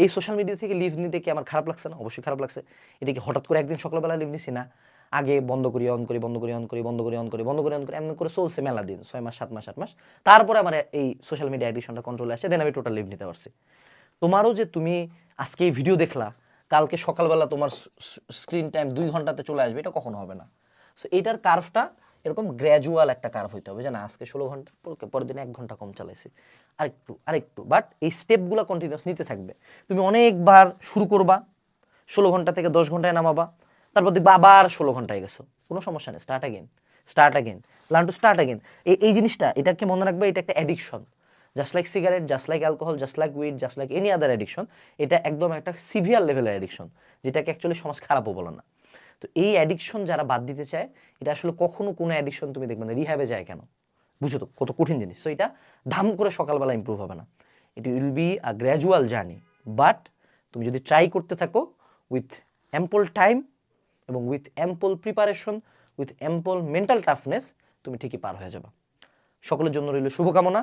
এই social media থেকে leave নিতে কি আমার খারাপ লাগছে না? অবশ্যই খারাপ লাগছে। এটা কি হঠাৎ করে একদিন সকালবেলা লিভ নিছি? না। আগে বন্ধ করি, অন করি, বন্ধ করি, অন করি, বন্ধ করি, অন করি, বন্ধ করি, অন করি, এমন করে চলছে মেলা দিন, 6 মাস, 7 মাস, 8 মাস। তারপরে আমার এই সোশ্যাল মিডিয়া অ্যাডিকশনটা কন্ট্রোলে আসে, দেন আমি টোটাল লিভ নিতে পারছি। তোমারও যে তুমি আজকে এই ভিডিও দেখলা, কালকে সকালবেলা তোমার স্ক্রিন টাইম 2 ঘন্টাতে চলে আসবে, এটা কখনো হবে না। সো এইটার কার্ভটা এরকম গ্র্যাজুয়াল একটা কার্ভ হইতে হবে, যে না আজকে 16 ঘন্টা, পরের দিন 1 ঘন্টা কম চালাইছি, আরেকটু আরেকটু, বাট এই স্টেপগুলো কন্টিনিউয়াস নিতে থাকবে। তুমি অনেকবার শুরু করবা, 16 ঘন্টা থেকে 10 ঘন্টায় নামাবা, তারপর দেখবা আবার 16 ঘন্টায় গেছো, কোনো সমস্যা নেই, start again, start again, learn to start again. এই জিনিসটা, এটাকে মনে রাখবে, এটা একটা addiction. Just like cigarette, just like alcohol, just like weed, just like any other addiction, এটা একদম একটা সিভিয়ার লেভেলের অ্যাডিকশন, যেটাকে অ্যাকচুয়ালি সমাজ খারাপও বলে না। তো এই অ্যাডিকশন যারা বাদ দিতে চায়, এটা আসলে কখনো কোনো অ্যাডিকশন তুমি দেখবে না রিহ্যাবে যায় কেন, বুঝো তো কত কঠিন জিনিস। সো এটা ধাম করে সকালবেলা ইম্প্রুভ হবে না, it will be a gradual journey. But তুমি যদি ট্রাই করতে থাকো উইথ অ্যাম্পল টাইম এবং with ample preparation, with ample mental toughness, তুমি ঠিকই পার হয়ে যাবে। সকলের জন্য রইল শুভকামনা।